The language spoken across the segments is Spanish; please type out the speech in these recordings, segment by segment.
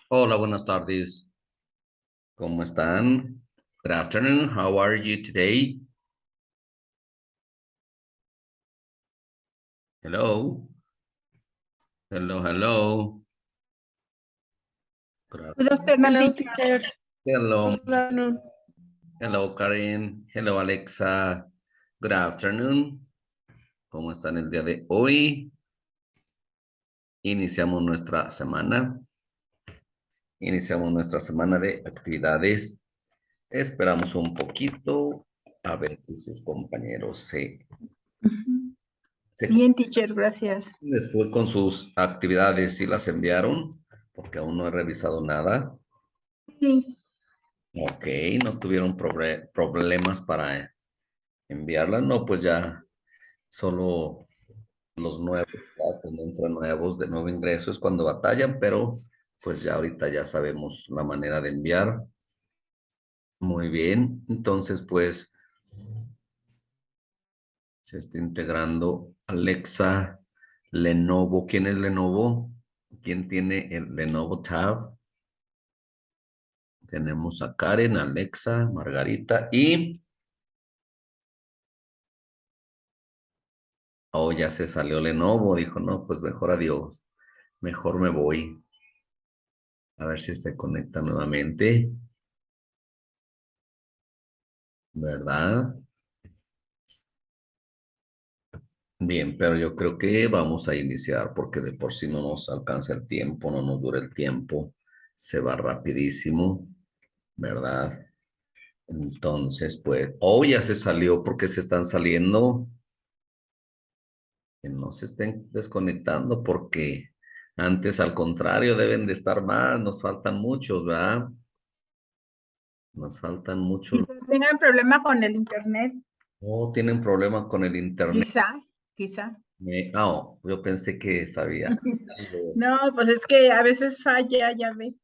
Hola, buenas tardes. ¿Cómo están? Good afternoon. How are you today? Hello. Hello, hello. Good afternoon, Hello, teacher. teacher. Hello. Good afternoon. Hello, Karen. Hello, Alexa. Good afternoon. ¿Cómo están el día de hoy? Iniciamos nuestra semana. Iniciamos nuestra semana de actividades. Esperamos un poquito a ver si sus compañeros se Bien, teacher, gracias. les fue con sus actividades y las enviaron, porque aún no he revisado nada. Sí, Ok, no tuvieron problemas para enviarlas. No, pues ya solo los nuevos, ya cuando entran nuevos de nuevo ingreso es cuando batallan, pero pues ya ahorita ya sabemos la manera de enviar. Muy bien, entonces pues se está integrando Alexa, Lenovo. ¿Quién es Lenovo? ¿Quién tiene el Lenovo Tab? Tenemos a Karen, Alexa, Margarita y... Oh, ya se salió Lenovo. Dijo, no, pues mejor adiós. Mejor me voy. A ver si se conecta nuevamente. ¿Verdad? Bien, pero yo creo que vamos a iniciar porque de por sí no nos alcanza el tiempo, no nos dura el tiempo. Se va rapidísimo, ¿verdad? Entonces, pues, oh, ya se salió porque se están saliendo. Que no se estén desconectando porque antes, al contrario, deben de estar más. Nos faltan muchos, ¿verdad? Nos faltan muchos. quizás tengan problema con el internet. Oh, tienen problemas con el internet. Quizá. Oh, yo pensé que sabía. No, pues es que a veces falla, ya ve.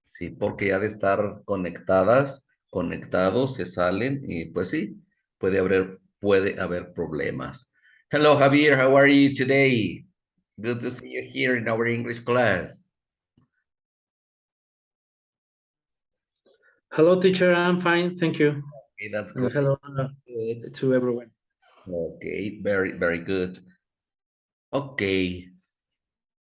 Sí, porque ya de estar conectadas, conectados, se salen y pues sí, puede haber problemas. Hello, Javier, how are you today? Good to see you here in our English class. Hello, teacher. I'm fine. Thank you. Okay, that's And good. hello to everyone. Okay, very, very good. Ok,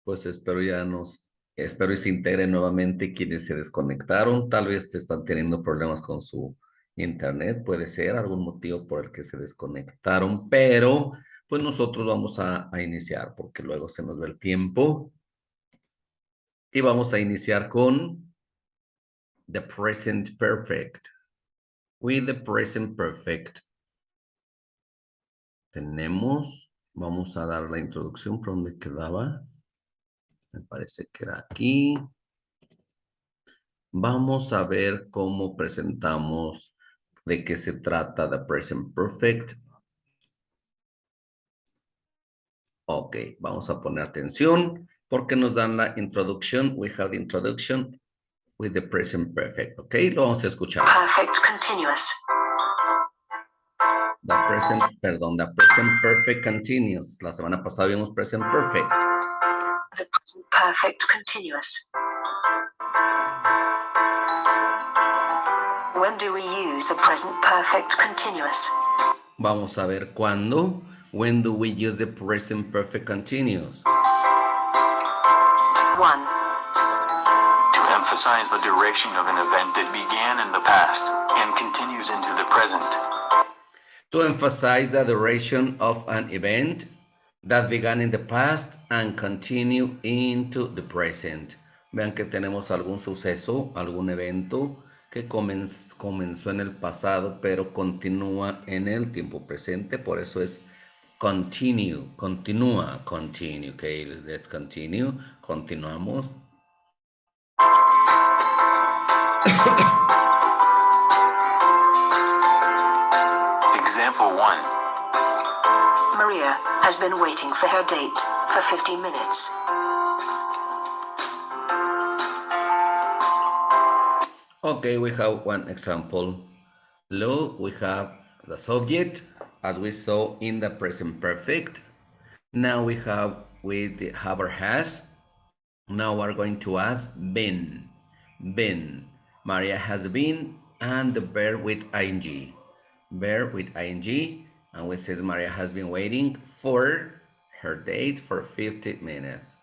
pues espero y se integren nuevamente quienes se desconectaron. Tal vez están teniendo problemas con su internet, puede ser algún motivo por el que se desconectaron, pero pues nosotros vamos a iniciar porque luego se nos va el tiempo. Y vamos a iniciar con the present perfect. With the present perfect. Vamos a dar la introducción por donde quedaba. Me parece que era aquí. Vamos a ver cómo presentamos de qué se trata the present perfect. Ok, vamos a poner atención porque nos dan la introduction. We have the introduction with the present perfect. Ok, lo vamos a escuchar. Perfect continuous. The present perfect continuous. La semana pasada vimos present perfect. The present perfect continuous. When do we use the present perfect continuous? Vamos a ver cuándo. When do we use the present perfect continuous? 1. To emphasize the duration of an event that began in the past and continues into the present. To emphasize the duration of an event that began in the past and continue into the present. Vean que tenemos algún suceso, algún evento que comenzó en el pasado, pero continúa en el tiempo presente. Por eso es continue, continúa, continue. Okay, let's continue. Continuamos. Example 1. Maria has been waiting for her date for 50 minutes. Okay, we have one example. Look, we have the subject as we saw in the present perfect. Now we have with the have or has. Now we're going to add been. Been. Maria has been and the verb with ing. Verb with ing. And we says Maria has been waiting for her date for 50 minutes.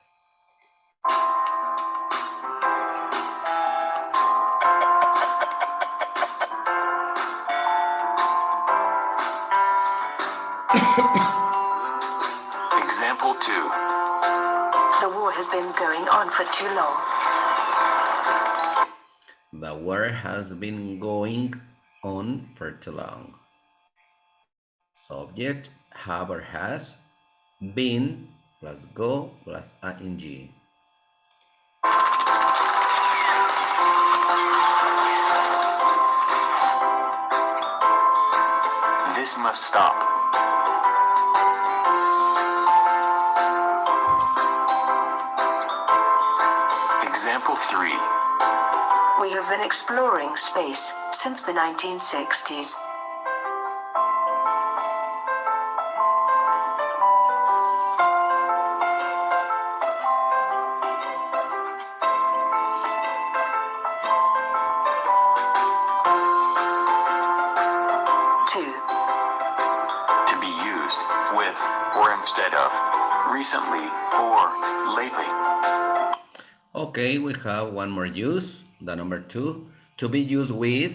Example 2. The war has been going on for too long. The war has been going on for too long. Subject, have or has, been plus go plus ing. This must stop. Example 3. We have been exploring space since the 1960s. To be used with or instead of, recently or lately. Okay, we have one more use, the number 2. To be used with,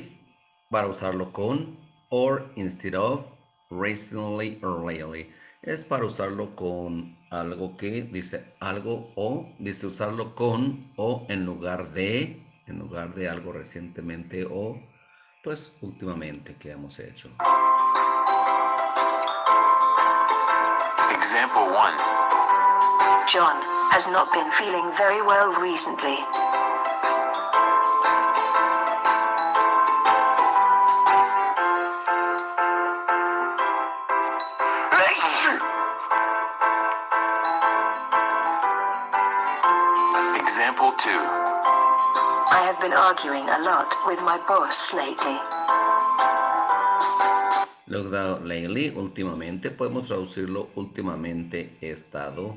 para usarlo con, or instead of, recently or lately. Es para usarlo con algo que dice algo o dice usarlo con o en lugar de algo recientemente o pues últimamente que hemos hecho. Example 1. John has not been feeling very well recently. Example 2. I have been arguing a lot with my boss lately. Luego, lately, últimamente, podemos traducirlo últimamente he estado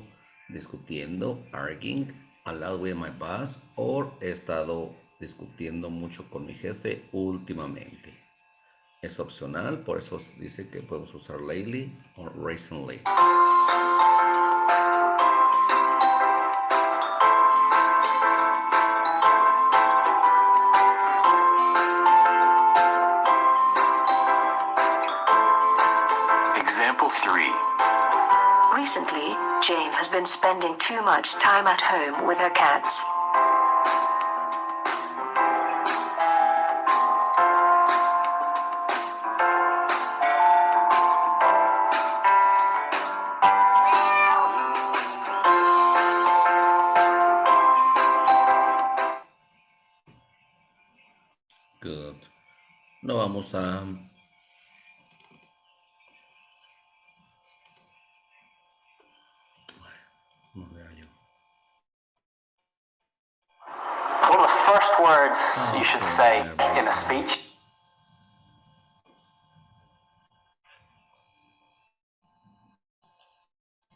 discutiendo, arguing, a lot with my boss, o he estado discutiendo mucho con mi jefe últimamente. Es opcional, por eso dice que podemos usar lately o recently. Example 3. Recently, Jane has been spending too much time at home with her cats. Good. No vamos a... No vea yo. What are the first words you should Okay, say very in a good. speech?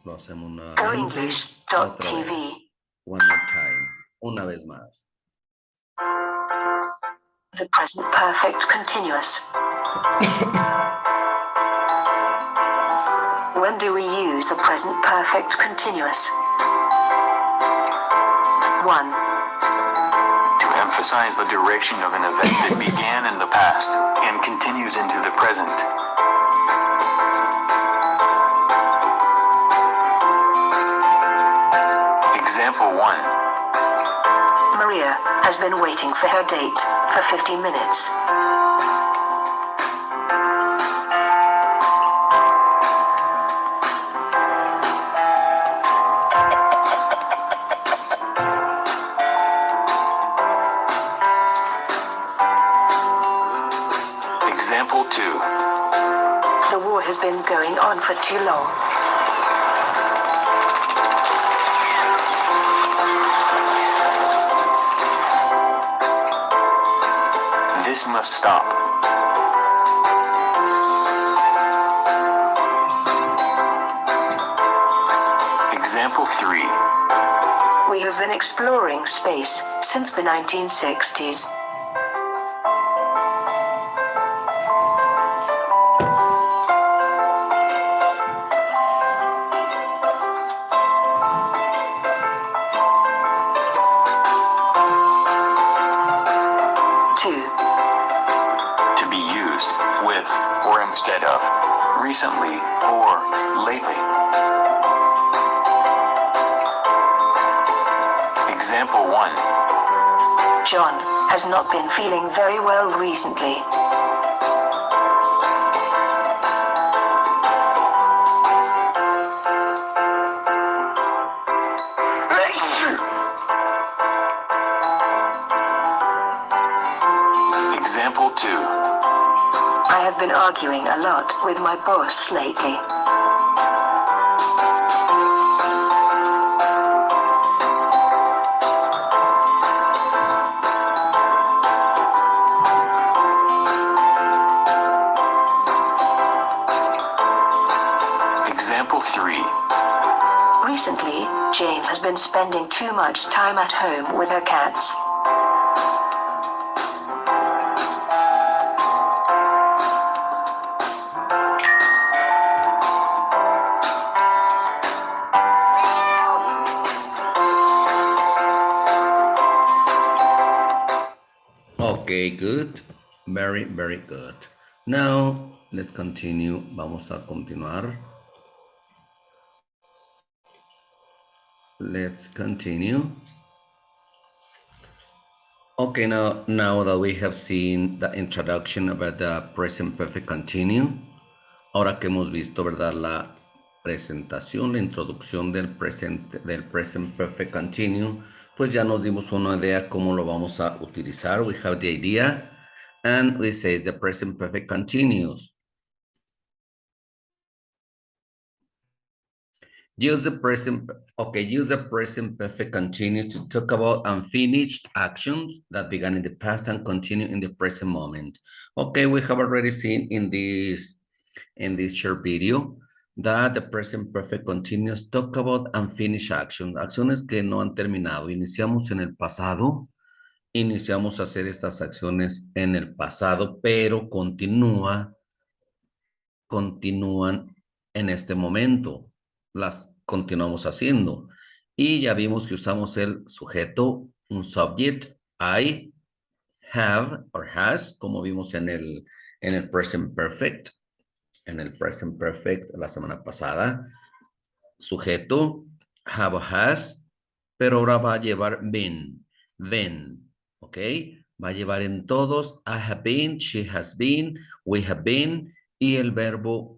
Lo hacemos nuevamente. Otra vez. GoEnglish.tv. One more time. Una vez más. The present perfect continuous. When do we use the present perfect continuous? 1. To emphasize the duration of an event that began in the past and continues into the present. Example 1. Maria has been waiting for her date for 50 minutes. Example 2. The war has been going on for too long. This must stop. Example 3. We have been exploring space since the 1960s. Two. To be used with or instead of, recently or lately. Example 1. John has not been feeling very well recently. Example 2. I have been arguing a lot with my boss lately. Example 3. Recently, Jane has been spending too much time at home with her cats. Okay, good. Very, very good. Now, let's continue. Vamos a continuar. Let's continue. Okay, now that we have seen the introduction about the present perfect continue, ahora que hemos visto, ¿verdad? La presentación, la introducción del present perfect continue, pues ya nos dimos una idea cómo lo vamos a utilizar. We have the idea, and we say the present perfect continues. Use the present perfect continuous to talk about unfinished actions that began in the past and continue in the present moment. Okay, we have already seen in this short video that the present perfect continuous talk about unfinished actions, acciones que no han terminado. Iniciamos en el pasado, iniciamos a hacer estas acciones en el pasado, pero continúan en este momento. Las continuamos haciendo. Y ya vimos que usamos el sujeto, un subject, I, have, or has, como vimos en el present perfect. En el present perfect la semana pasada. Sujeto, have or has, pero ahora va a llevar been, ¿ok? Va a llevar en todos, I have been, she has been, we have been, y el verbo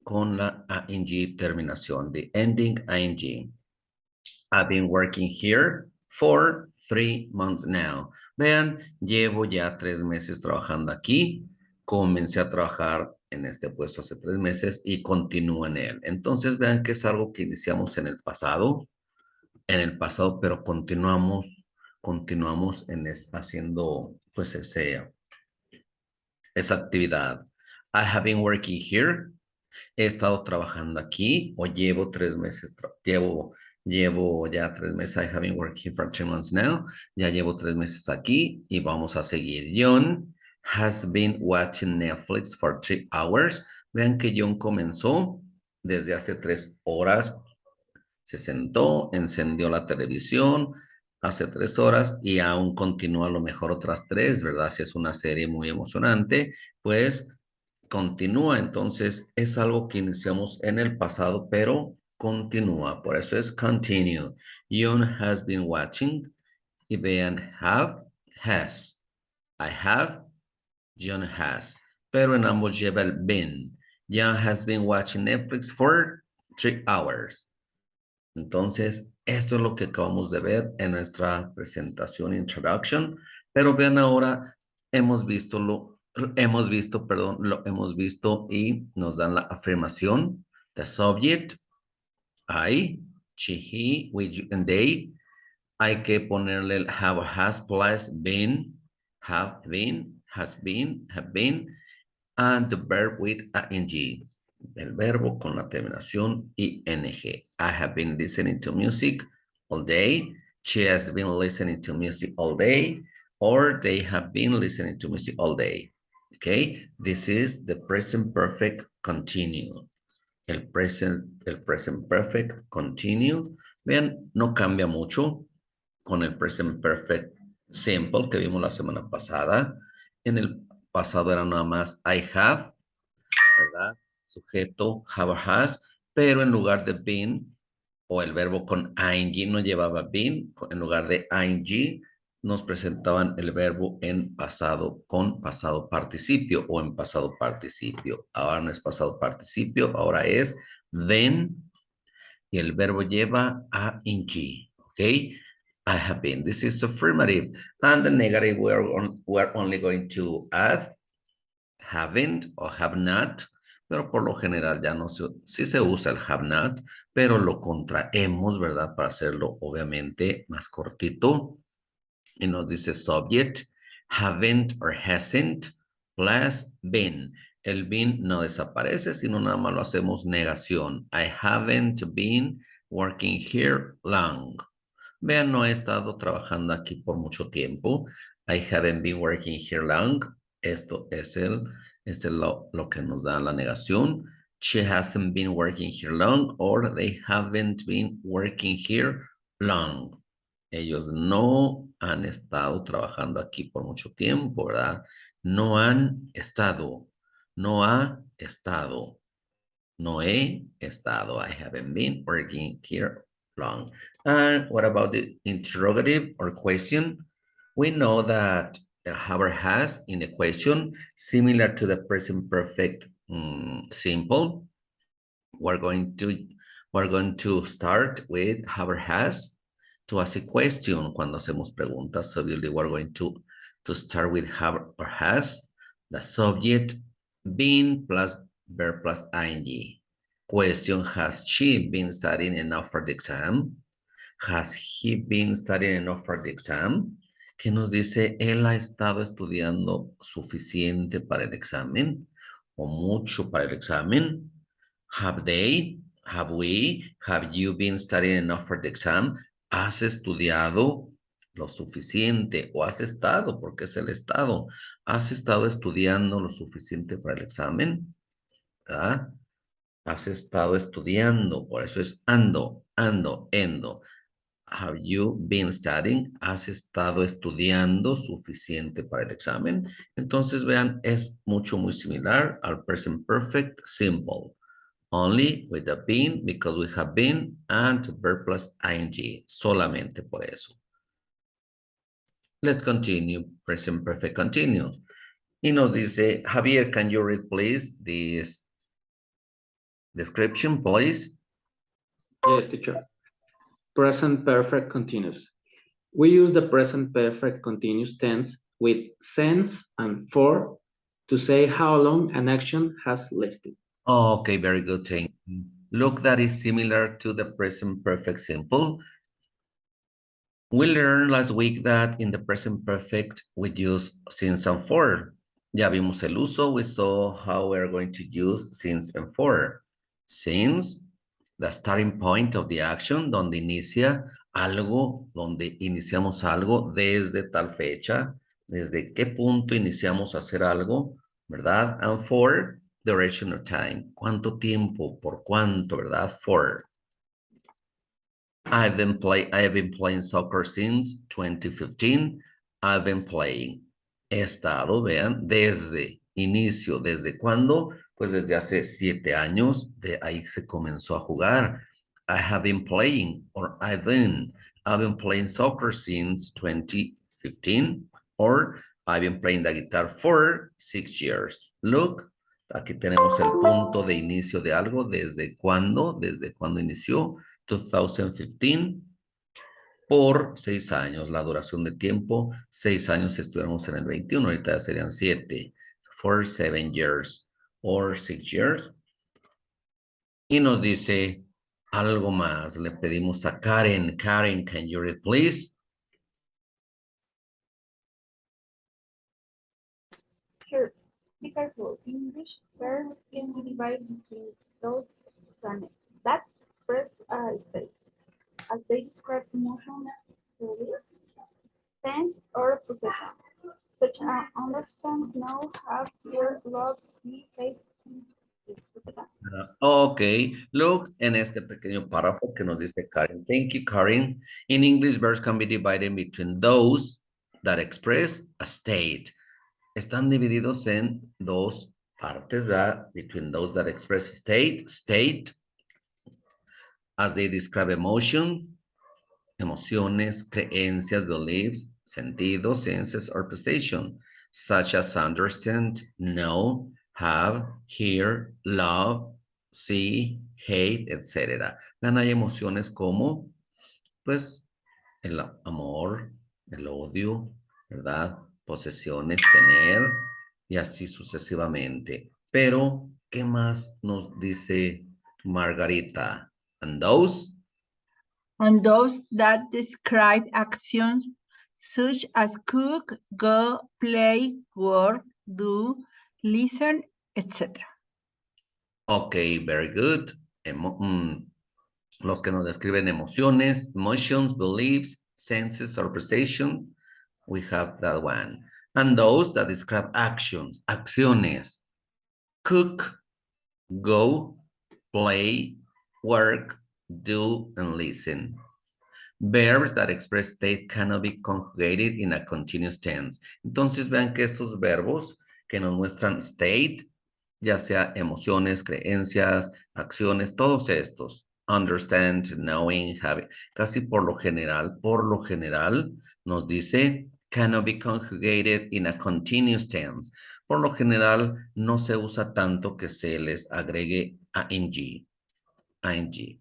con la ing terminación, the ending ing. I've been working here for 3 months now. Vean, llevo ya 3 meses trabajando aquí. Comencé a trabajar en este puesto hace 3 meses y continúo en él. Entonces vean que es algo que iniciamos en el pasado, pero continuamos haciendo pues esa actividad. I have been working here. He estado trabajando aquí o llevo 3 meses, llevo ya 3 meses. I have been working for 3 months now. Ya llevo 3 meses aquí y vamos a seguir. John has been watching Netflix for 3 hours. Vean que John comenzó desde hace 3 horas. Se sentó, encendió la televisión hace 3 horas y aún continúa a lo mejor otras 3, ¿verdad? Si es una serie muy emocionante, pues continúa. Entonces es algo que iniciamos en el pasado, pero continúa. Por eso es continue. John has been watching. Y vean have, has. I have, John has. Pero en ambos lleva el been. John has been watching Netflix for 3 hours. Entonces, esto es lo que acabamos de ver en nuestra presentación introduction. Pero vean ahora, hemos visto y nos dan la afirmación. The subject, I, she, he, we, you, and they. Hay que ponerle el have, has, plus been, have been, has been, have been, and the verb with ing. El verbo con la terminación ing. I have been listening to music all day. She has been listening to music all day, or they have been listening to music all day. Okay, this is the present perfect continuous. El present perfect continue. Vean, no cambia mucho con el present perfect simple que vimos la semana pasada. En el pasado era nada más I have, ¿verdad? Sujeto, have or has, pero en lugar de been o el verbo con ing no llevaba been, en lugar de ing nos presentaban el verbo en pasado con pasado participio o en pasado participio. Ahora no es pasado participio, ahora es then y el verbo lleva ing, ¿ok? I have been. This is affirmative. And the negative, we're only going to add haven't o have not, pero por lo general ya no se, sí se usa el have not, pero lo contraemos, ¿verdad? Para hacerlo obviamente más cortito. Y nos dice subject, haven't or hasn't, plus been. El been no desaparece, sino nada más lo hacemos negación. I haven't been working here long. Vean, no he estado trabajando aquí por mucho tiempo. I haven't been working here long. Esto es lo que nos da la negación. She hasn't been working here long, or they haven't been working here long. Ellos no han estado trabajando aquí por mucho tiempo, ¿verdad? No han estado. No ha estado. No he estado. I haven't been working here long. And what about the interrogative or question? We know that the have or has in the question, similar to the present perfect simple. We're going to start with have or has to ask a question cuando hacemos preguntas. So usually we're going to start with have or has, the subject been plus verb plus ing. Question, has she been studying enough for the exam? Has he been studying enough for the exam? ¿Qué nos dice? ¿Él ha estado estudiando suficiente para el examen? ¿O mucho para el examen? Have they? Have we? Have you been studying enough for the exam? ¿Has estudiado lo suficiente? ¿O has estado? Porque es el estado. ¿Has estado estudiando lo suficiente para el examen? ¿Verdad? Has estado estudiando, por eso es ando, endo. Have you been studying? ¿Has estado estudiando suficiente para el examen? Entonces, vean, es muy similar al present perfect simple. Only with the been, because we have been, and verb plus ing. Solamente por eso. Let's continue. Present perfect continue. Y nos dice, Javier, can you read, please, this description, please? Yes, teacher. Present perfect continuous. We use the present perfect continuous tense with since and for to say how long an action has lasted. Okay, very good. Thank you. Look, that is similar to the present perfect simple. We learned last week that in the present perfect, we use since and for. Ya vimos el uso. We saw how we're going to use since and for. Since, the starting point of the action, donde inicia algo, donde iniciamos algo desde tal fecha, desde qué punto iniciamos a hacer algo, ¿verdad? And for, duration of time. ¿Cuánto tiempo? ¿Por cuánto? ¿Verdad? For. I have been playing soccer since 2015. I've been playing. He estado, vean, desde inicio. ¿Desde cuándo? Pues desde hace 7 años. De ahí se comenzó a jugar. I have been playing, or I've been playing soccer since 2015. Or I've been playing the guitar for 6 years. Look, aquí tenemos el punto de inicio de algo. ¿Desde cuándo? ¿Desde cuándo inició? 2015 por 6 años, la duración de tiempo, 6 años si estuviéramos en el 21, ahorita ya serían 7, for 7 years, or 6 years. Y nos dice algo más, le pedimos a Karen, can you read please? Sure. Be careful. In English, verbs can be divided between those that express a state, as they describe describe emotion, belief, sense, or possession, such as understand, know, have, hear, love, see, taste, etc. Ok, look en este pequeño párrafo que nos dice Karen. Thank you, Karen. In English, verbs can be divided between those that express a state. Están divididos en dos partes, ¿verdad? Between those that express state, as they describe emotions, emociones, creencias, beliefs, sentidos, senses, or possession, such as understand, know, have, hear, love, see, hate, etc. Vean, hay emociones como, pues, el amor, el odio, ¿verdad? Posesiones, tener, y así sucesivamente. Pero, ¿qué más nos dice Margarita? And those And those that describe actions such as cook, go, play, work, do, listen, etc. Ok, very good. Los que nos describen emociones, emotions, beliefs, senses, or perception, we have that one. And those that describe actions, acciones, cook, go, play, work, do, and listen. Verbs that express state cannot be conjugated in a continuous tense. Entonces vean que estos verbos que nos muestran state, ya sea emociones, creencias, acciones, todos estos, understand, knowing, having, casi por lo general, nos dice cannot be conjugated in a continuous tense. Por lo general, no se usa tanto que se les agregue ing.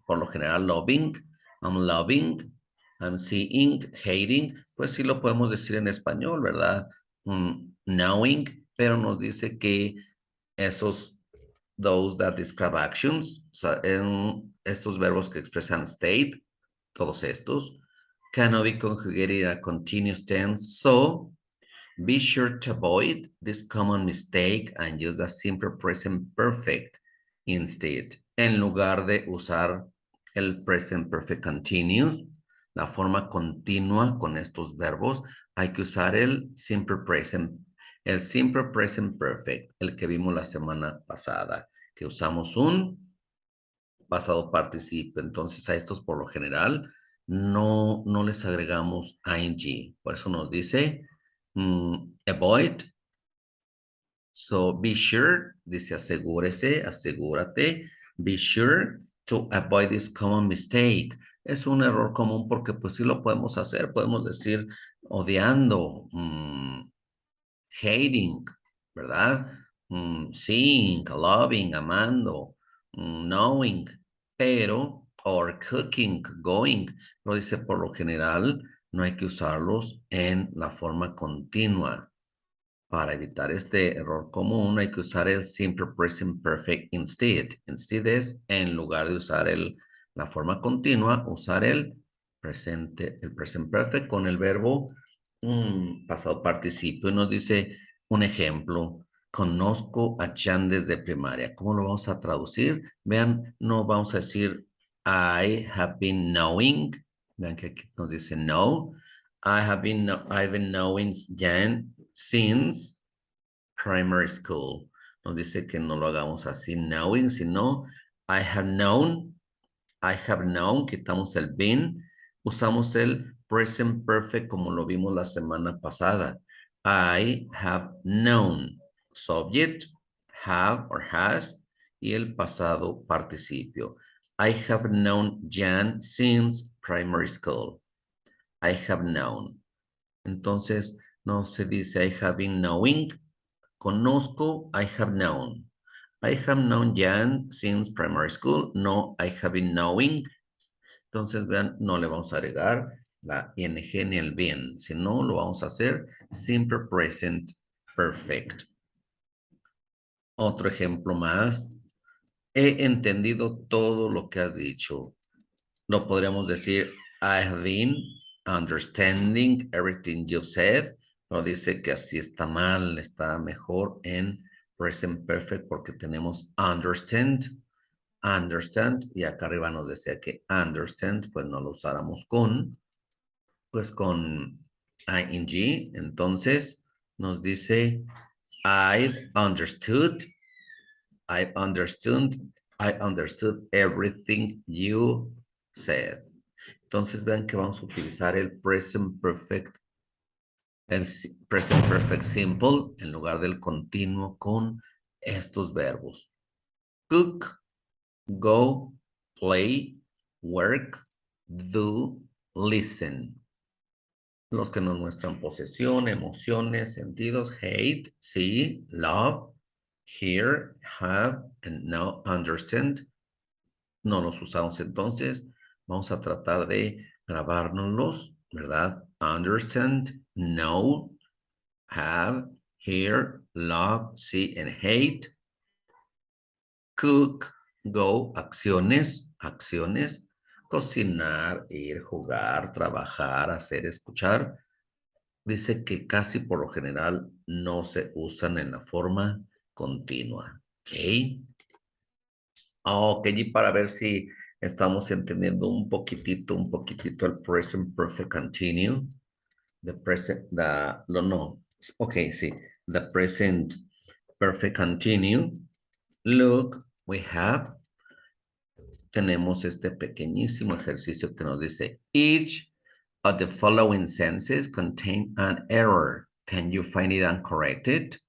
Por lo general, loving, I'm loving, I'm seeing, hating, pues sí lo podemos decir en español, ¿verdad? Knowing, pero nos dice que those that describe actions, o sea, en estos verbos que expresan state, todos estos, cannot be conjugated in a continuous tense, so be sure to avoid this common mistake and use the simple present perfect instead. En lugar de usar el present perfect continuous, la forma continua con estos verbos, hay que usar el simple present perfect, el que vimos la semana pasada, que usamos un pasado participio. Entonces a estos por lo general no les agregamos ing. Por eso nos dice avoid. So be sure, dice asegúrese, asegúrate. Be sure to avoid this common mistake. Es un error común porque pues sí lo podemos hacer. Podemos decir odiando, hating, ¿verdad? Seeing, loving, amando, knowing, pero, or cooking, going, lo dice por lo general, no hay que usarlos en la forma continua. Para evitar este error común hay que usar el simple present perfect instead. Instead es, en lugar de usar la forma continua, usar el present perfect con el verbo pasado participio. Y nos dice un ejemplo. Conozco a Chan desde primaria. ¿Cómo lo vamos a traducir? Vean, no vamos a decir I have been knowing. Vean que aquí nos dice no. I've been knowing Jan since primary school. Nos dice que no lo hagamos así, knowing, sino I have known, quitamos el been, usamos el present perfect como lo vimos la semana pasada. I have known, subject, have or has, y el pasado participio. I have known Jan since primary school. I have known. Entonces, no se dice I have been knowing. Conozco, I have known. I have known Jan since primary school. No, I have been knowing. Entonces, vean, no le vamos a agregar la ing ni el been. Si no, lo vamos a hacer simple present perfect. Otro ejemplo más. He entendido todo lo que has dicho. Lo podríamos decir, I have been understanding everything you've said. Pero dice que así está mal, está mejor en present perfect porque tenemos understand. understand, y acá arriba nos decía que understand, pues no lo usáramos con, pues con ing, entonces nos dice I understood everything you said. Entonces vean que vamos a utilizar el present perfect, present perfect simple en lugar del continuo con estos verbos. Cook, go, play, work, do, listen. Los que nos muestran posesión, emociones, sentidos, hate, see, love, hear, have, and now understand. No los usamos entonces. Vamos a tratar de grabárnoslos, ¿verdad? Understand, know, have, hear, love, see, and hate. Cook, go, acciones, acciones. Cocinar, ir, jugar, trabajar, hacer, escuchar. Dice que casi por lo general no se usan en la forma continua. ¿Ok? Ok, y para ver si estamos entendiendo un poquitito el present perfect continue. The present, no. Ok, sí. The present perfect continue. Look, tenemos este pequeñísimo ejercicio que nos dice, each of the following sentences contain an error. Can you find it and correct it?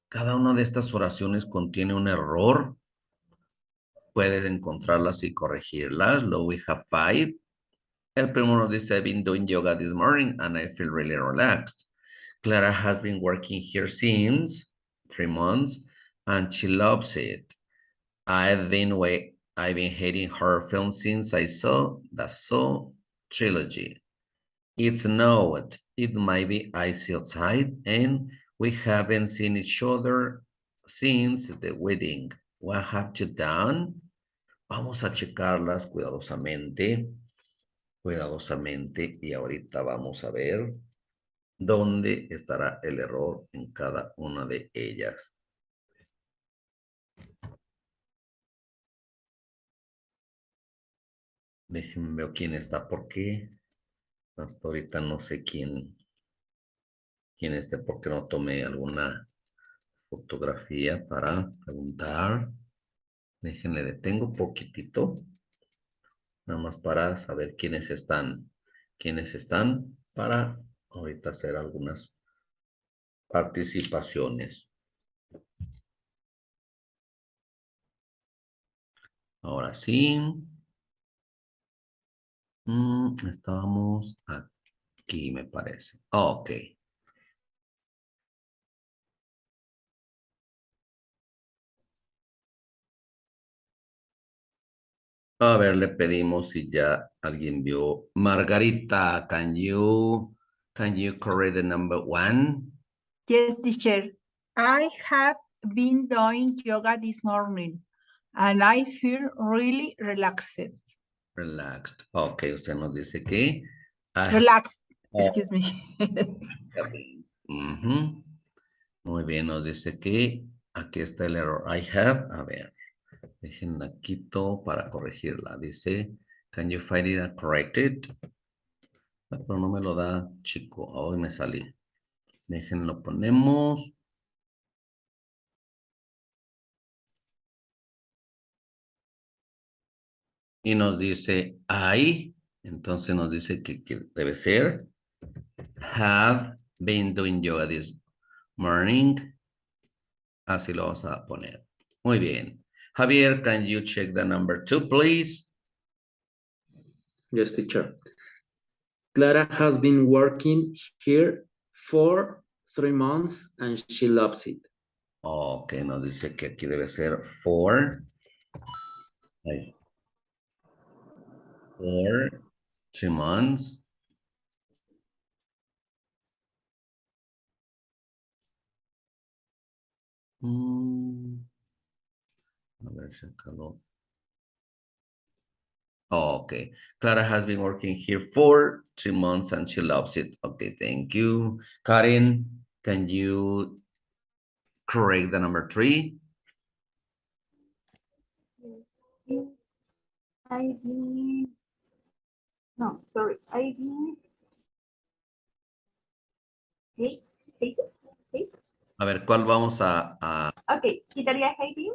Cada una de estas oraciones contiene un error. Puedes encontrarlas y corregirlas. Lo we have 5. El primero nos dice, I've been doing yoga this morning and I feel really relaxed. Clara has been working here since 3 months and she loves it. I've been hating horror films since I saw the Saw trilogy. It's snowed. It might be icy outside, and we haven't seen each other since the wedding. What have you done? Vamos a checarlas cuidadosamente, y ahorita vamos a ver dónde estará el error en cada una de ellas. Déjenme ver quién está, porque hasta ahorita no sé quién esté, porque no tomé alguna fotografía para preguntar. Déjenle, detengo poquitito, nada más para saber quiénes están para ahorita hacer algunas participaciones. Ahora sí. Estábamos aquí, me parece. Ok. A ver, le pedimos si ya alguien vio. Margarita, can you correct the number 1? Yes, teacher. I have been doing yoga this morning and I feel really relaxed. Relaxed. Ok, usted nos dice que... Relaxed, excuse me. Muy bien, nos dice que aquí está el error. I have, a ver, déjenla quito para corregirla. Dice, can you find it and correct it? Pero no me lo da, chico. Hoy me salí. Déjenlo, ponemos. Y nos dice I. Entonces nos dice que debe ser have been doing yoga this morning. Así lo vamos a poner. Muy bien. Javier, can you check the number 2, please? Yes, teacher. Clara has been working here for 3 months and she loves it. Ok, nos dice que aquí debe ser for. Ahí. For 3 months. A ver si acá lo... Okay. Clara has been working here for 3 months and she loves it. Okay, thank you. Karen, can you correct the number 3? Yes. I've been, no, sorry, I've been hate, hate, hate. A ver, ¿cuál vamos a Ok, quitaría hating,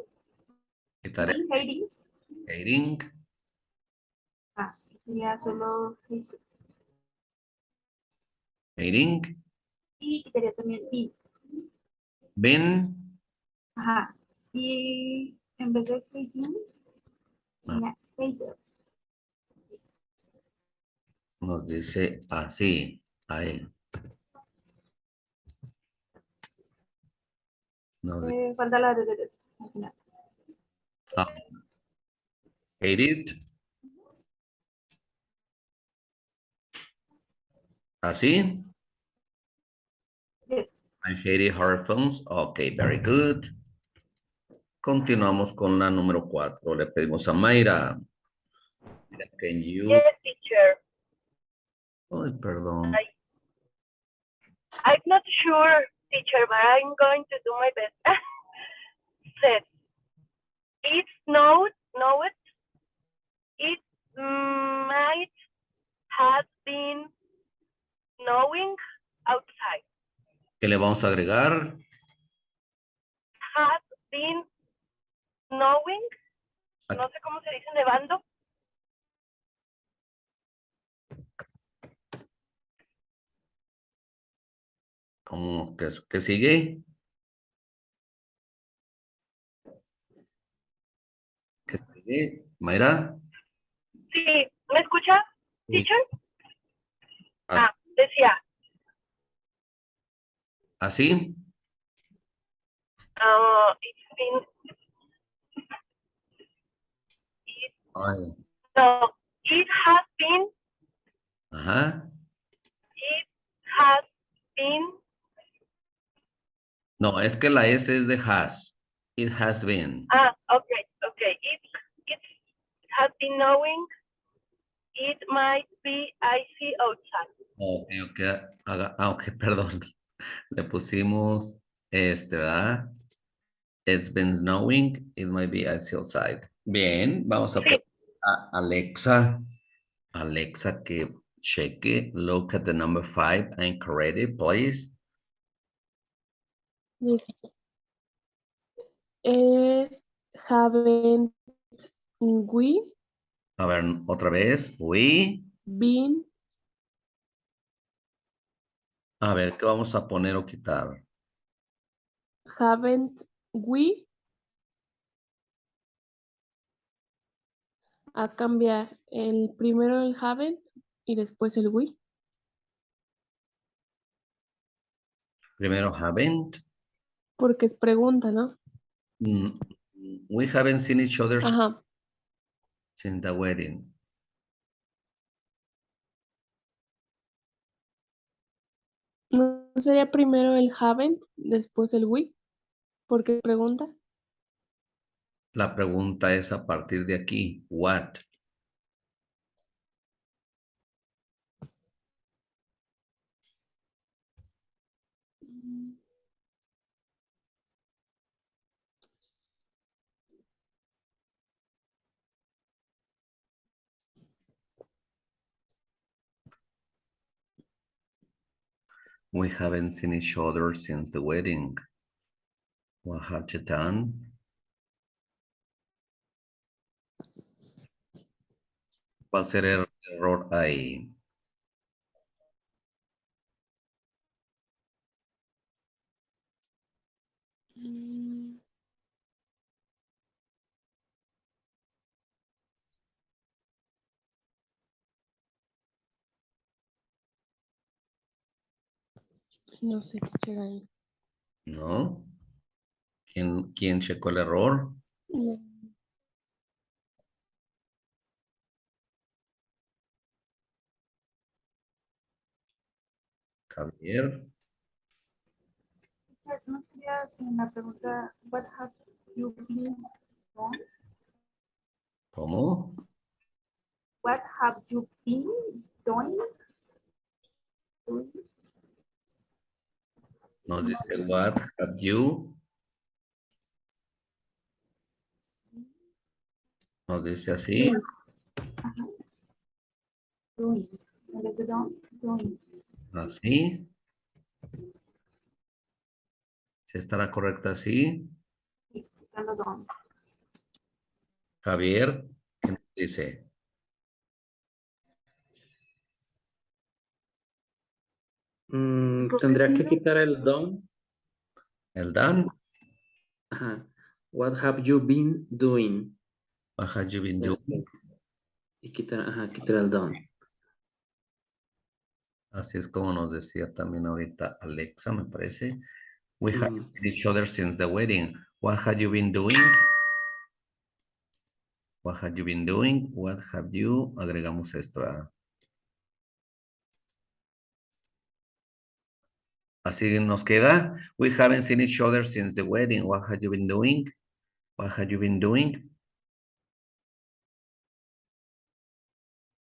quitar? been hating. Hating. Ah, sería solo hate. Hating. Y quitaría también been. Been. Ajá. Y en vez de hating, Ah, sería hater. nos dice así. Ahí. Nos dice, Falta la de al final. ah, hate it. Así. Yes. I hated horror films. Ok, very good. Continuamos con la número 4. Le pedimos a Mayra. Can you... Yes, teacher. Ay, perdón. I'm not sure, teacher, but I'm going to do my best. Said, it snowed, it might have been snowing outside. ¿Qué le vamos a agregar? Has been snowing, no sé cómo se dice, nevando. ¿Cómo? ¿Qué sigue? ¿Qué sigue? Mayra. Sí, ¿me escucha, Sí. teacher? As- Decía, ¿Así? it's been, Ay. no, it has been, Ajá. it has been, No, es que la S es de has. It has been. okay, it has been snowing. It might be icy outside. Ok, ok. Ok, perdón. Le pusimos ¿verdad? It's been snowing. It might be icy outside. Bien, vamos a Sí, poner a Alexa. Alexa, que cheque. Look at the number 5 and correct it, please. Es haven't we A ver, otra vez. We. been, A ver, ¿qué vamos a poner o quitar? haven't we, a cambiar el primero el haven't y después el we, Primero, haven't. porque es pregunta, ¿no? Mm, We haven't seen each other Ajá, since the wedding. ¿no sería primero el haven't, después el we, porque es pregunta? La pregunta es a partir de aquí. What? We haven't seen each other since the wedding. What have you done? ¿Cuál será el error ahí? Mm, No sé, teacher, ahí. ¿No? ¿Quién checó el error? Mm, Javier. ¿No sería en la pregunta, what have you been doing? ¿Cómo? What have you been doing? Nos dice, what have you? Nos dice así. Ajá. Doing. En vez de don't, doing. Así. ¿Sí estará correcta así? Sí, quitando don't. Javier, ¿qué nos dice? Tendría que Progresivo. quitar el don. El Dan. Ajá. What have you been doing? What have you been doing? Y quitar el don. Así es como nos decía también ahorita Alexa, me parece. We have Mm, seen each other since the wedding. What have you been doing? What have you been doing? What have you? Agregamos esto. ¿Verdad? Así nos queda. We haven't seen each other since the wedding. What have you been doing? What have you been doing?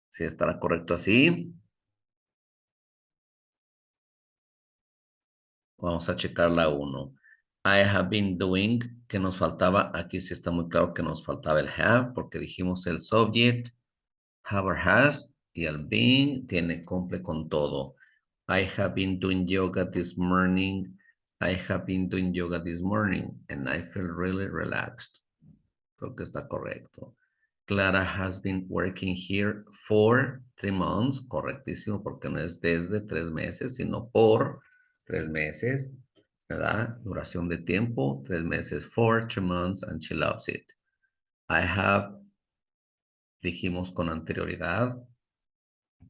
Sí, estará correcto así. Vamos a checar la 1. I have been doing, que nos faltaba, aquí sí está muy claro que nos faltaba el have, porque dijimos el subject, have or has, y el been cumple con todo. I have been doing yoga this morning. I have been doing yoga this morning, and I feel really relaxed. Creo que está correcto. Clara has been working here for 3 months. Correctísimo, porque no es desde 3 meses, sino por 3 meses, ¿verdad? Duración de tiempo, 3 meses, for 3 months, and she loves it. I have, dijimos con anterioridad,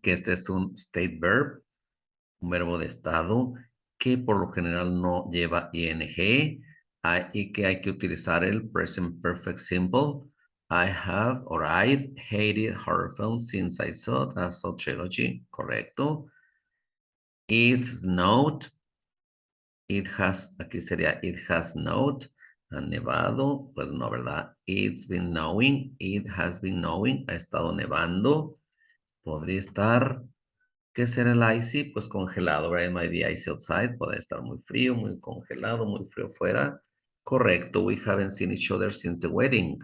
que este es un state verb, un verbo de estado, que por lo general no lleva ing, y que hay que utilizar el present perfect simple. I have or I've hated horror films since I saw the Saw trilogy. Correcto. It's snowed. It has, aquí sería it has snowed. Ha nevado. Pues no, ¿verdad? It's been snowing. It has been snowing. Ha estado nevando. Podría estar, ¿qué será el icy? Pues congelado, right? It might be icy outside. Puede estar muy frío, muy congelado, muy frío fuera. Correcto. We haven't seen each other since the wedding.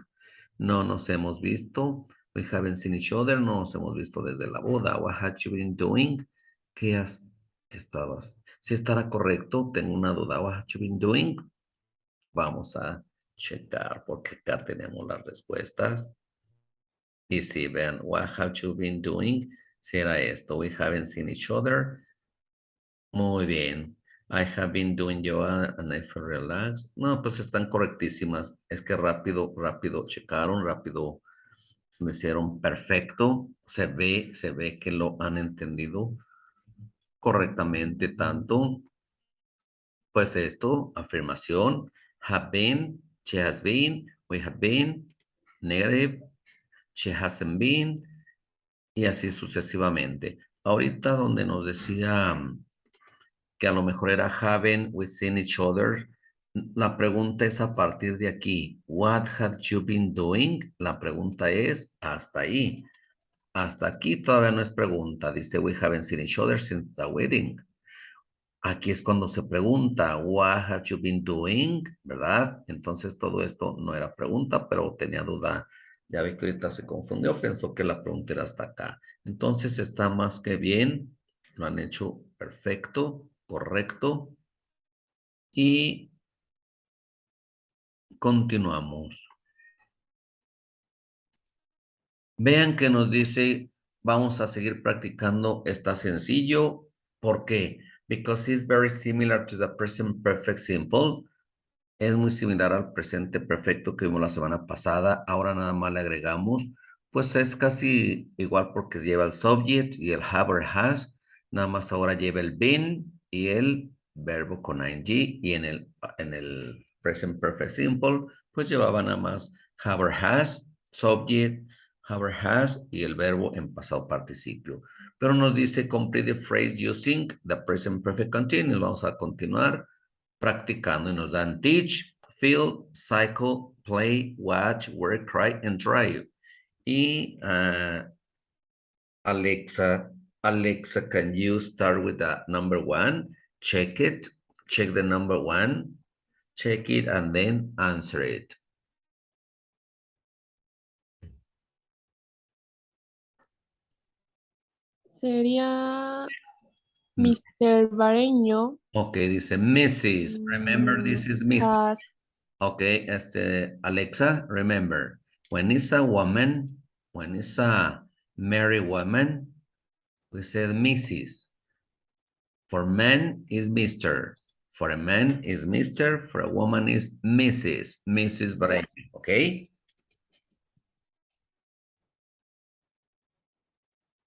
No nos hemos visto. We haven't seen each other. No nos hemos visto desde la boda. What have you been doing? ¿Qué has estado? Si estará correcto, tengo una duda. What have you been doing? Vamos a checar porque acá tenemos las respuestas. Y si vean, what have you been doing? Si era esto, we haven't seen each other. Muy bien. I have been doing yoga and I feel relaxed. No, pues están correctísimas. Es que rápido checaron, rápido lo hicieron perfecto. Se ve que lo han entendido correctamente tanto. Pues esto, afirmación, have been, she has been, we have been, negative, she hasn't been, y así sucesivamente. Ahorita donde nos decía que a lo mejor era haven't we seen each other, la pregunta es a partir de aquí. What have you been doing? La pregunta es hasta ahí. Hasta aquí todavía no es pregunta. Dice we haven't seen each other since the wedding. Aquí es cuando se pregunta, what have you been doing? ¿Verdad? Entonces todo esto no era pregunta, pero tenía duda. Ya ve que ahorita se confundió, pensó que la pregunta era hasta acá. Entonces está más que bien, lo han hecho perfecto, correcto. Y continuamos. Vean que nos dice, vamos a seguir practicando, está sencillo. ¿Por qué? Because it's very similar to the present perfect simple. Es muy similar al presente perfecto que vimos la semana pasada. Ahora nada más le agregamos, pues es casi igual porque lleva el subject y el have or has. Nada más ahora lleva el been y el verbo con ing. Y en el present perfect simple, pues llevaba nada más have or has, subject, have or has y el verbo en pasado participio. Pero nos dice complete the phrase using the present perfect continuous. Vamos a continuar practicando y nos dan teach, feel, cycle, play, watch, work, cry, and drive. Y Alexa, can you start with the number 1? Check it, check the number 1, check it, and then answer it. Sería Mr. Bareño. Okay, dice Mrs. Remember, this is Miss. Has, Okay, Alexa, remember, when it's a woman, when it's a married woman, we said Mrs. For men is Mr. For a man is Mr. For a woman is Mrs. Mrs. Bareño, okay?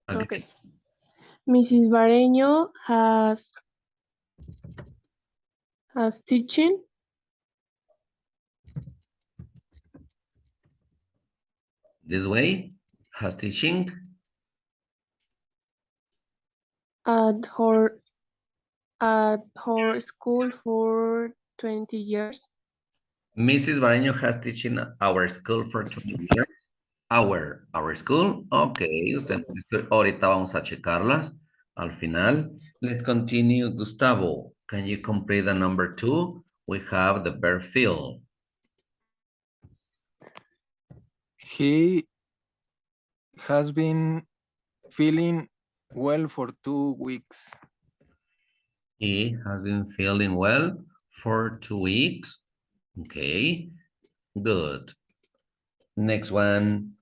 okay. Mrs. Bareño has teaching This way, has teaching. at her school for 20 years. Mrs. Bareño has teaching our school for 20 years. Our school. Okay, ahorita vamos a checarlas al final. Let's continue. Gustavo, can you complete the number 2? We have the verb feel. He has been feeling well for 2 weeks. He has been feeling well for 2 weeks. Okay, good. Next one,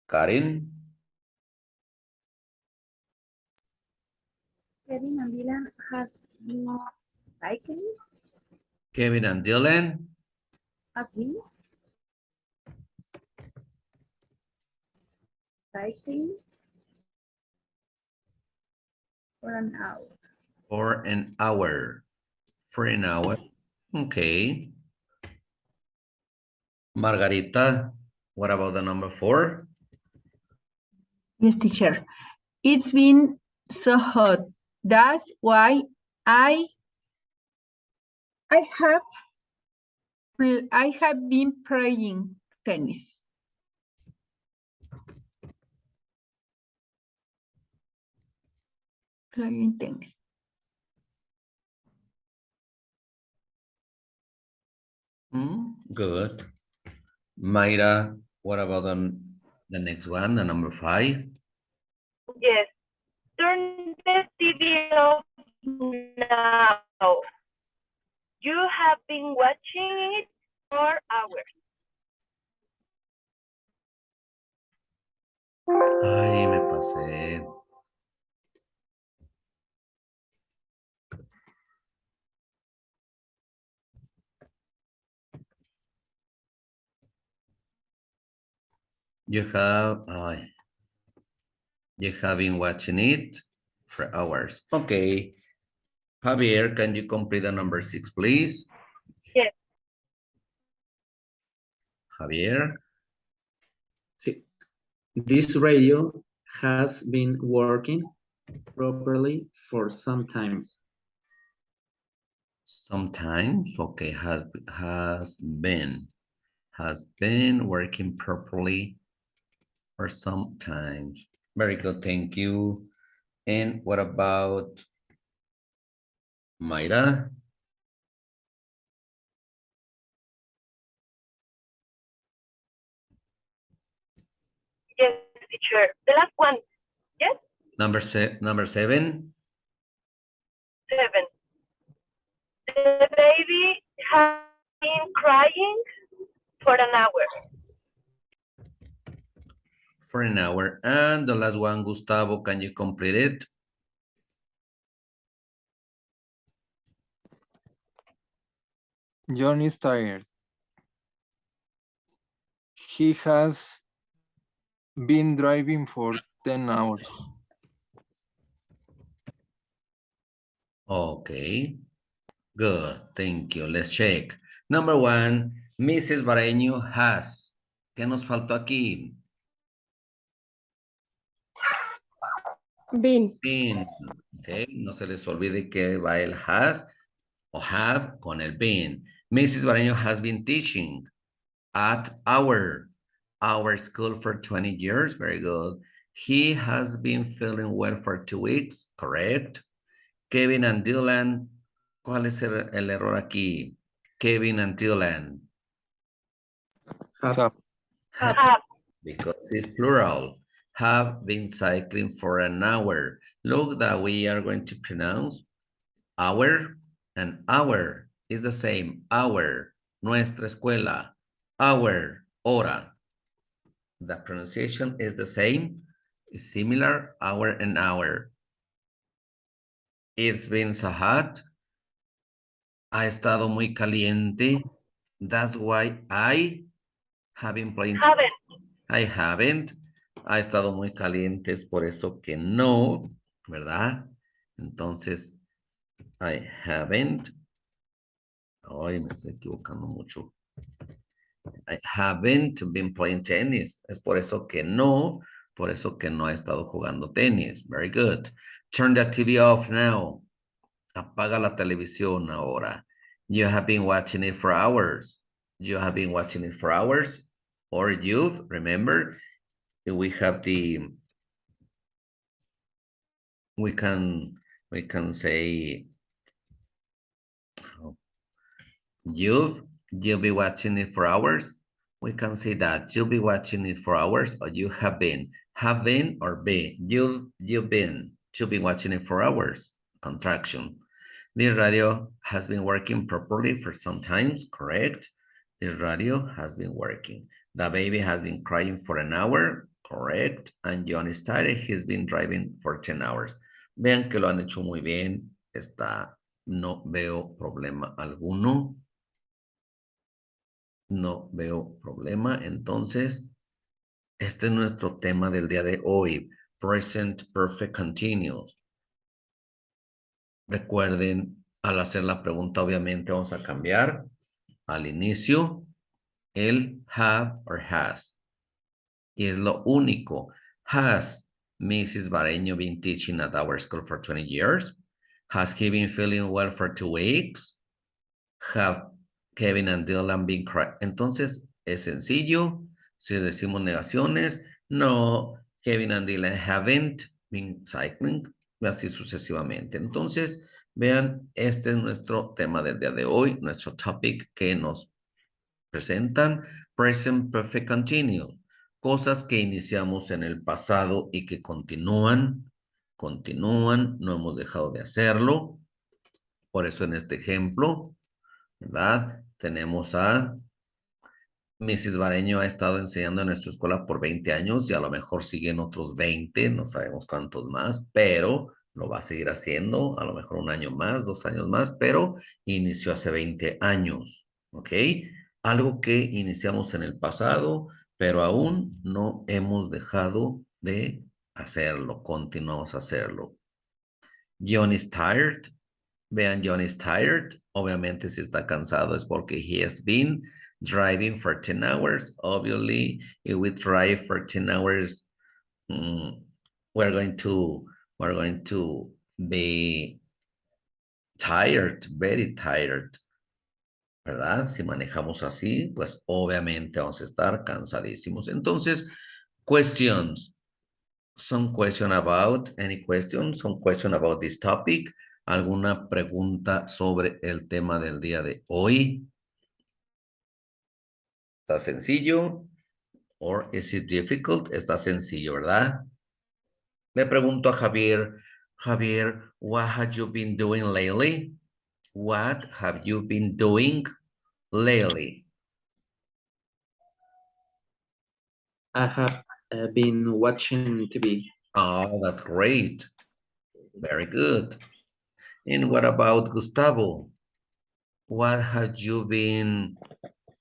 Karin. Kevin and Dylan has been cycling. Kevin and Dylan. Has been cycling for an hour. For an hour. For an hour. Okay. Margarita, what about the number 4? Yes, teacher. It's been so hot. That's why I have been playing tennis. Playing tennis. Good. Mayra, what about the next one, the number 5? Yes. Turn the TV off now. You have been watching it for hours. Ay, me pasé. You have been watching it for hours. Okay. Javier, can you complete the number 6, please? Yes. Javier. Sí. This radio has been working properly for some time. Sometimes, okay, has been working properly for some times. Very good, thank you. And what about Mayra? Yes, teacher. The last one. Yes? Number 7. 7. The baby has been crying for an hour. For an hour. And the last one, Gustavo, can you complete it? John is tired. He has been driving for 10 hours. Okay, good, thank you. Let's check. Number 1, Mrs. Bareño has. ¿Qué nos faltó aquí? been. Been. Okay, no se les olvide que va el has o have con el been. Mrs. Bareño has been teaching at our school for 20 years. Very good. He has been feeling well for 2 weeks. Correct. Kevin and Dylan. ¿Cuál es el error aquí? Kevin and Dylan. Have. Because it's plural. have been cycling for an hour. Look that we are going to pronounce hour and hour is the same. Hour, nuestra escuela, hour, hora. The pronunciation is the same, is similar, hour and hour. It's been so hot. Ha estado muy caliente. That's why I have been playing. I haven't. Ha estado muy caliente, es por eso que no, ¿verdad? Entonces, I haven't. Ay, me estoy equivocando mucho. I haven't been playing tennis. Es por eso que no ha estado jugando tenis. Very good. Turn the TV off now. Apaga la televisión ahora. You have been watching it for hours. You have been watching it for hours. Or you've, remember, we have the, we can say, you've been watching it for hours. We can say that you'll be watching it for hours, or you have been or be. You've been watching it for hours. Contraction. This radio has been working properly for some time, correct? This radio has been working. The baby has been crying for an hour, correct? And John is tired, he's been driving for 10 hours. Vean que lo han hecho muy bien. No veo problema alguno. No veo problema. Entonces, este es nuestro tema del día de hoy. Present Perfect Continuous. Recuerden, al hacer la pregunta, obviamente vamos a cambiar al inicio el have or has. Y es lo único. Has Mrs. Bareño been teaching at our school for 20 years? Has he been feeling well for 2 weeks? Have Kevin and Dylan been crying? Entonces, es sencillo. Si decimos negaciones, no, Kevin and Dylan haven't been cycling, y así sucesivamente. Entonces, vean, este es nuestro tema del día de hoy, nuestro topic que nos presentan, Present Perfect Continuous, cosas que iniciamos en el pasado y que continúan, no hemos dejado de hacerlo. Por eso en este ejemplo, ¿verdad? Tenemos a Mrs. Bareño ha estado enseñando en nuestra escuela por 20 años y a lo mejor siguen otros 20, no sabemos cuántos más, pero lo va a seguir haciendo, a lo mejor 1 año más, 2 años más, pero inició hace 20 años, ¿ok? Algo que iniciamos en el pasado, pero aún no hemos dejado de hacerlo, continuamos a hacerlo. John is tired. Vean, John is tired. Obviamente, si está cansado es porque he has been driving for 10 hours. Obviously, if we drive for 10 hours, we're going to be tired, very tired. ¿Verdad? Si manejamos así, pues obviamente vamos a estar cansadísimos. Entonces, questions. Some question about, any question? Some question about this topic. ¿Alguna pregunta sobre el tema del día de hoy? ¿Está sencillo? Or is it difficult? Está sencillo, ¿verdad? Le pregunto a Javier, what have you been doing lately? What have you been doing lately? I have been watching TV. Oh, that's great. Very good. And what about Gustavo? What have you been,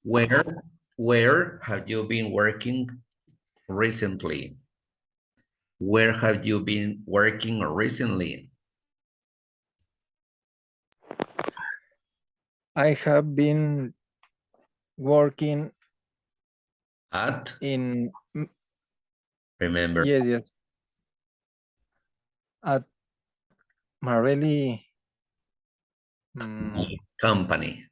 where have you been working recently? Where have you been working recently? I have been working At? in, Remember. yes, at Marelli Company.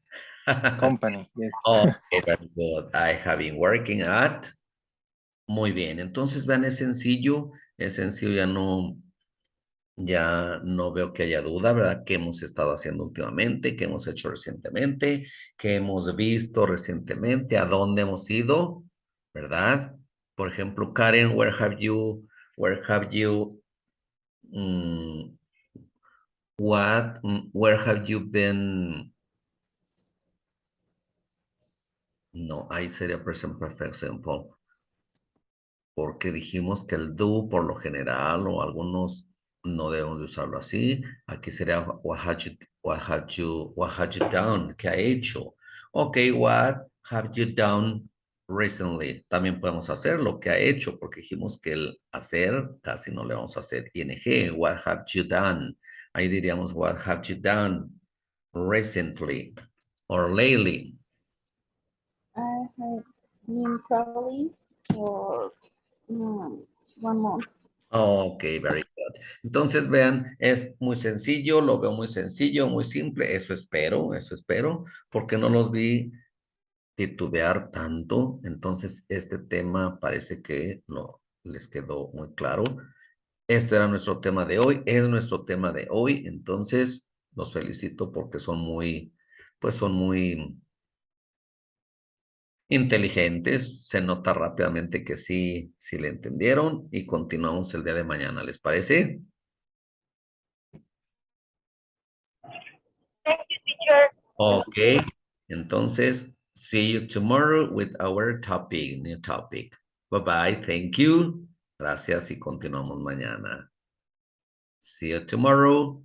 company, yes. Okay, very good. I have been working at. Muy bien, entonces vean, es sencillo, ya no veo que haya duda, ¿verdad? ¿Qué hemos estado haciendo últimamente? ¿Qué hemos hecho recientemente? ¿Qué hemos visto recientemente? ¿A dónde hemos ido? ¿Verdad? Por ejemplo, Karen, where have you where have you, where have you been? No, ahí sería present perfect simple. Porque dijimos que el do por lo general o algunos no debemos de usarlo así. Aquí sería what have you done, ¿qué ha hecho? Ok, what have you done recently? También podemos hacer lo que ha hecho, porque dijimos que el hacer casi no le vamos a hacer ing. What have you done? Ahí diríamos what have you done recently or lately. I have been traveling for 1 month. Ok, very good. Entonces, vean, es muy sencillo, lo veo muy sencillo, muy simple. Eso espero, porque no los vi titubear tanto. Entonces, este tema parece que no les quedó muy claro. Este era nuestro tema de hoy, es nuestro tema de hoy. Entonces, los felicito porque son muy, pues son muy inteligentes, se nota rápidamente que sí le entendieron y continuamos el día de mañana, ¿les parece? Thank you, teacher. Okay, entonces, see you tomorrow with our topic, new topic. Bye-bye, thank you. Gracias y continuamos mañana. See you tomorrow.